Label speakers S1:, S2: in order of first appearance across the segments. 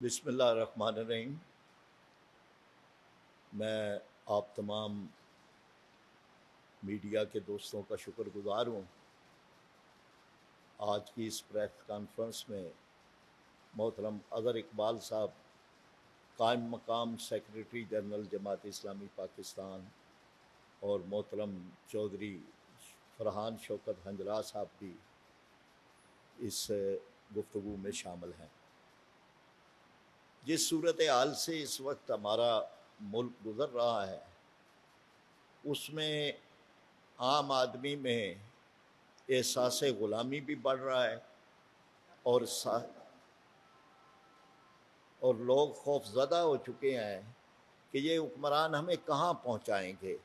S1: بسم اللہ الرحمن الرحیم۔ میں آپ تمام میڈیا کے دوستوں کا شکر گزار ہوں۔ آج کی اس پریس کانفرنس میں محترم اظہر اقبال صاحب، قائم مقام سیکریٹری جنرل جماعت اسلامی پاکستان، اور محترم چودھری فرحان شوکت ہنجرا صاحب بھی اس گفتگو میں شامل ہیں۔ جس صورتحال سے اس وقت ہمارا ملک گزر رہا ہے، اس میں عام آدمی میں احساس غلامی بھی بڑھ رہا ہے اور لوگ خوف زدہ ہو چکے ہیں کہ یہ حکمران ہمیں کہاں پہنچائیں گے۔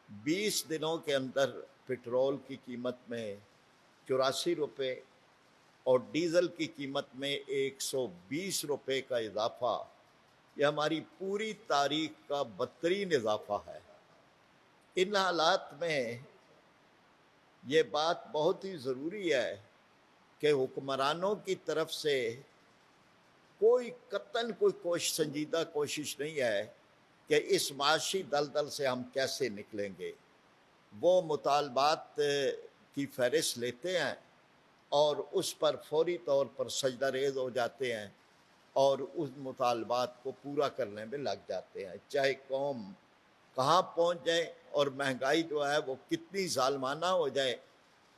S1: 20 دنوں کے اندر پٹرول کی قیمت میں 84 روپے اور ڈیزل کی قیمت میں 120 روپے کا اضافہ، یہ ہماری پوری تاریخ کا بدترین اضافہ ہے۔ ان حالات میں یہ بات بہت ہی ضروری ہے کہ حکمرانوں کی طرف سے قطعاً کوئی سنجیدہ کوشش نہیں ہے کہ اس معاشی دلدل سے ہم کیسے نکلیں گے۔ وہ مطالبات کی فہرست لیتے ہیں اور اس پر فوری طور پر سجدہ ریز ہو جاتے ہیں اور اس مطالبات کو پورا کرنے میں لگ جاتے ہیں، چاہے قوم کہاں پہنچ جائے اور مہنگائی جو ہے وہ کتنی ظالمانہ ہو جائے،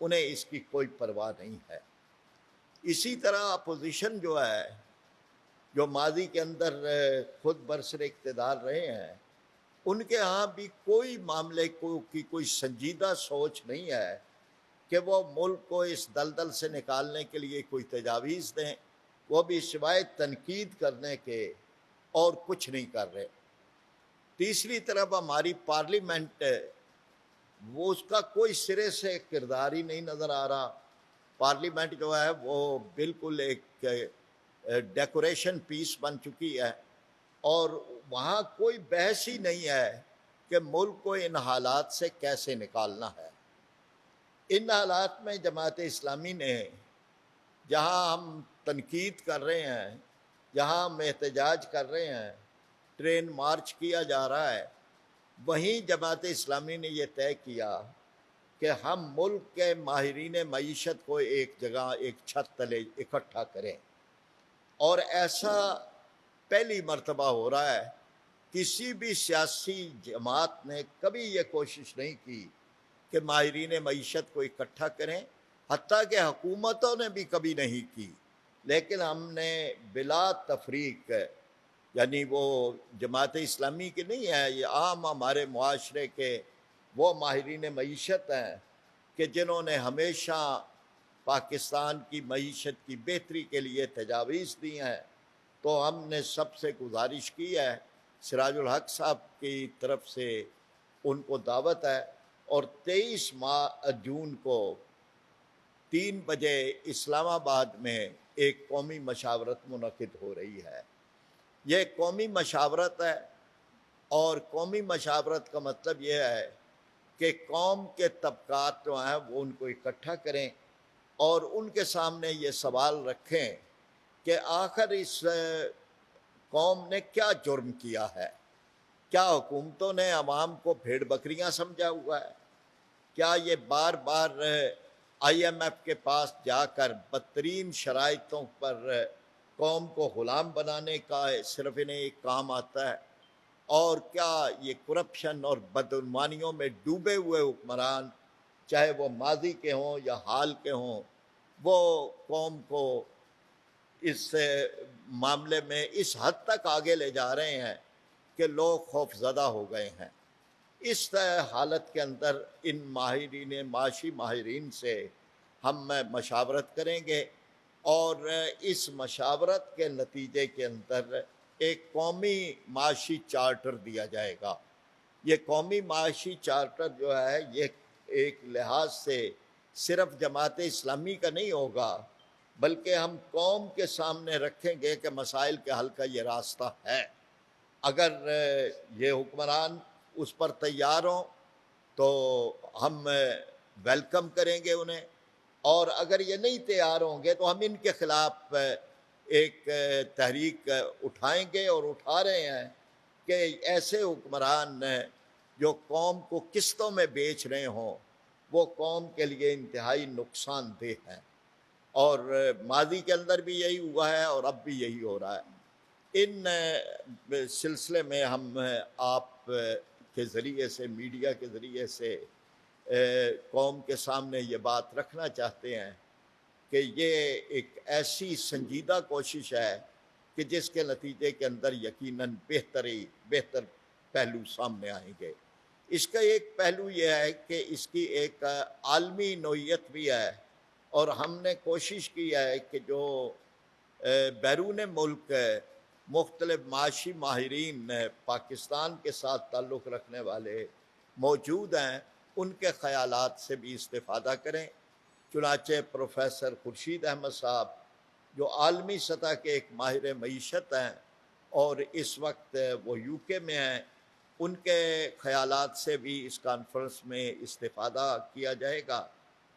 S1: انہیں اس کی کوئی پرواہ نہیں ہے۔ اسی طرح اپوزیشن جو ہے، جو ماضی کے اندر خود برسر اقتدار رہے ہیں، ان کے ہاں بھی کوئی معاملے کی کوئی سنجیدہ سوچ نہیں ہے کہ وہ ملک کو اس دلدل سے نکالنے کے لیے کوئی تجاویز دیں۔ وہ بھی سوائے تنقید کرنے کے اور کچھ نہیں کر رہے۔ تیسری طرف ہماری پارلیمنٹ، وہ اس کا کوئی سرے سے کردار ہی نہیں نظر آ رہا۔ پارلیمنٹ جو ہے وہ بالکل ایک ڈیکوریشن پیس بن چکی ہے اور وہاں کوئی بحث ہی نہیں ہے کہ ملک کو ان حالات سے کیسے نکالنا ہے۔ ان حالات میں جماعت اسلامی نے، جہاں ہم تنقید کر رہے ہیں، جہاں ہم احتجاج کر رہے ہیں، ٹرین مارچ کیا جا رہا ہے، وہیں جماعت اسلامی نے یہ طے کیا کہ ہم ملک کے ماہرین معیشت کو ایک جگہ، ایک چھت تلے اکٹھا کریں، اور ایسا پہلی مرتبہ ہو رہا ہے۔ کسی بھی سیاسی جماعت نے کبھی یہ کوشش نہیں کی کہ ماہرین معیشت کو اکٹھا کریں، حتیٰ کہ حکومتوں نے بھی کبھی نہیں کی، لیکن ہم نے بلا تفریق، یعنی وہ جماعت اسلامی کی نہیں ہے، یہ عام ہمارے معاشرے کے وہ ماہرین معیشت ہیں کہ جنہوں نے ہمیشہ پاکستان کی معیشت کی بہتری کے لیے تجاویز دی ہیں، تو ہم نے سب سے گزارش کی ہے، سراج الحق صاحب کی طرف سے ان کو دعوت ہے، اور 23 جون کو 3 بجے اسلام آباد میں ایک قومی مشاورت منعقد ہو رہی ہے۔ یہ قومی مشاورت ہے، اور قومی مشاورت کا مطلب یہ ہے کہ قوم کے طبقات جو ہیں وہ ان کو اکٹھا کریں اور ان کے سامنے یہ سوال رکھیں کہ آخر اس قوم نے کیا جرم کیا ہے۔ کیا حکومتوں نے عوام کو بھیڑ بکریاں سمجھا ہوا ہے؟ کیا یہ بار بار IMF کے پاس جا کر بدترین شرائطوں پر قوم کو غلام بنانے کا صرف انہیں ایک کام آتا ہے؟ اور کیا یہ کرپشن اور بدعنوانیوں میں ڈوبے ہوئے حکمران، چاہے وہ ماضی کے ہوں یا حال کے ہوں، وہ قوم کو اس معاملے میں اس حد تک آگے لے جا رہے ہیں کہ لوگ خوف زدہ ہو گئے ہیں؟ اس حالت کے اندر ان ماہرین، معاشی ماہرین سے ہم مشاورت کریں گے، اور اس مشاورت کے نتیجے کے اندر ایک قومی معاشی چارٹر دیا جائے گا۔ یہ قومی معاشی چارٹر جو ہے یہ ایک لحاظ سے صرف جماعت اسلامی کا نہیں ہوگا، بلکہ ہم قوم کے سامنے رکھیں گے کہ مسائل کے حل کا یہ راستہ ہے۔ اگر یہ حکمران اس پر تیار ہوں تو ہم ویلکم کریں گے انہیں، اور اگر یہ نہیں تیار ہوں گے تو ہم ان کے خلاف ایک تحریک اٹھائیں گے اور اٹھا رہے ہیں کہ ایسے حکمران جو قوم کو قسطوں میں بیچ رہے ہوں وہ قوم کے لیے انتہائی نقصان دہ ہیں، اور ماضی کے اندر بھی یہی ہوا ہے اور اب بھی یہی ہو رہا ہے۔ ان سلسلے میں ہم آپ کے ذریعے سے، میڈیا کے ذریعے سے قوم کے سامنے یہ بات رکھنا چاہتے ہیں کہ یہ ایک ایسی سنجیدہ کوشش ہے کہ جس کے نتیجے کے اندر یقیناً بہتر پہلو سامنے آئیں گے۔ اس کا ایک پہلو یہ ہے کہ اس کی ایک عالمی نوعیت بھی ہے، اور ہم نے کوشش کی ہے کہ جو بیرون ملک مختلف معاشی ماہرین پاکستان کے ساتھ تعلق رکھنے والے موجود ہیں، ان کے خیالات سے بھی استفادہ کریں۔ چنانچہ پروفیسر خورشید احمد صاحب جو عالمی سطح کے ایک ماہر معیشت ہیں اور اس وقت وہ یو کے میں ہیں، ان کے خیالات سے بھی اس کانفرنس میں استفادہ کیا جائے گا،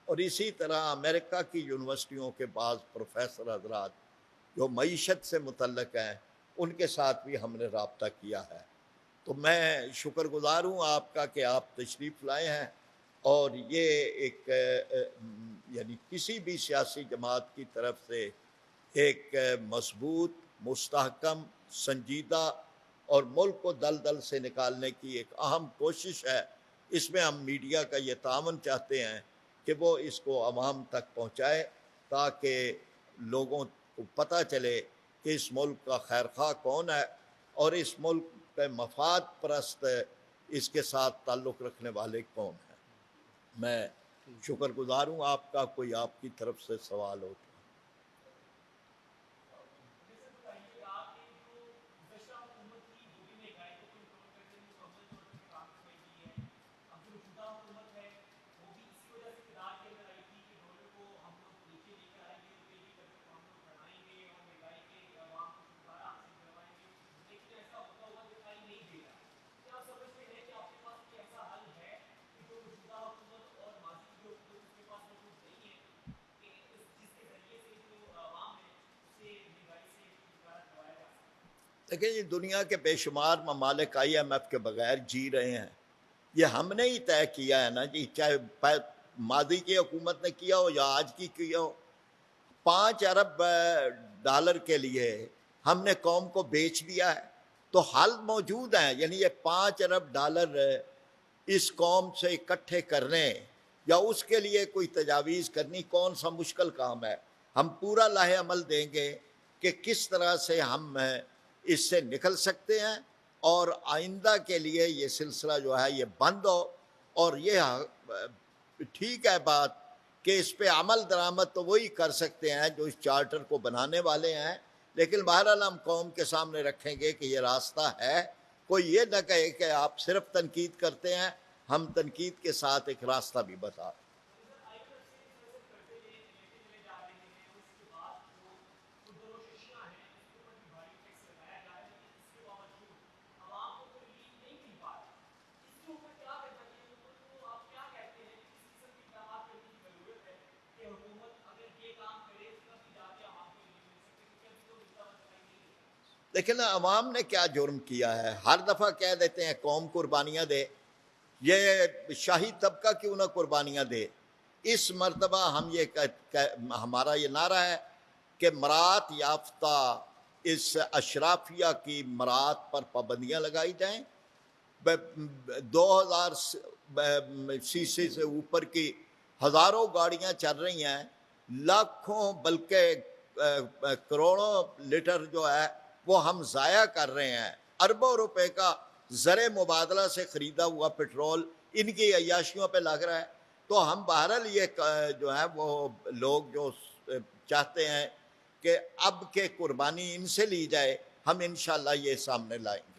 S1: اور اسی طرح امریکہ کی یونیورسٹیوں کے بعض پروفیسر حضرات جو معیشت سے متعلق ہیں ان کے ساتھ بھی ہم نے رابطہ کیا ہے۔ تو میں شکر گزار ہوں آپ کا کہ آپ تشریف لائے ہیں، اور یہ ایک یعنی کسی بھی سیاسی جماعت کی طرف سے ایک مضبوط، مستحکم، سنجیدہ اور ملک کو دلدل سے نکالنے کی ایک اہم کوشش ہے۔ اس میں ہم میڈیا کا یہ تعاون چاہتے ہیں کہ وہ اس کو عوام تک پہنچائے تاکہ لوگوں کو پتہ چلے کہ اس ملک کا خیرخواہ کون ہے اور اس ملک کے مفاد پرست اس کے ساتھ تعلق رکھنے والے کون ہیں۔ میں شکر گزار ہوں آپ کا، کوئی آپ کی طرف سے سوال ہو تو۔ دیکھیں یہ دنیا کے بے شمار ممالک IMF کے بغیر جی رہے ہیں، یہ ہم نے ہی طے کیا ہے نا جی، چاہے ماضی کی حکومت نے کیا ہو یا آج کی کیا ہو۔ 5 ارب ڈالر کے لیے ہم نے قوم کو بیچ دیا ہے، تو حل موجود ہیں، یعنی یہ 5 ارب ڈالر اس قوم سے اکٹھے کرنے یا اس کے لیے کوئی تجاویز کرنی کون سا مشکل کام ہے۔ ہم پورا لاہ عمل دیں گے کہ کس طرح سے ہم اس سے نکل سکتے ہیں، اور آئندہ کے لیے یہ سلسلہ جو ہے یہ بند ہو۔ اور یہ ٹھیک ہے بات کہ اس پہ عمل درآمد تو وہی کر سکتے ہیں جو اس چارٹر کو بنانے والے ہیں، لیکن بہرحال ہم قوم کے سامنے رکھیں گے کہ یہ راستہ ہے۔ کوئی یہ نہ کہے کہ آپ صرف تنقید کرتے ہیں، ہم تنقید کے ساتھ ایک راستہ بھی بتا رہے ہیں۔ لیکن عوام نے کیا جرم کیا ہے؟ ہر دفعہ کہہ دیتے ہیں قوم قربانیاں دے، یہ شاہی طبقہ کیوں نہ قربانیاں دے۔ اس مرتبہ ہم ہمارا یہ نعرہ ہے کہ مراعات یافتہ اس اشرافیہ کی مراعات پر پابندیاں لگائی جائیں۔ 2000 cc سے اوپر کی ہزاروں گاڑیاں چل رہی ہیں، لاکھوں بلکہ کروڑوں لیٹر جو ہے وہ ہم ضائع کر رہے ہیں۔ اربوں روپے کا زر مبادلہ سے خریدا ہوا پٹرول ان کی عیاشیوں پہ لگ رہا ہے۔ تو ہم بہرحال یہ جو ہے وہ لوگ جو چاہتے ہیں کہ اب کے قربانی ان سے لی جائے، ہم انشاءاللہ یہ سامنے لائیں گے۔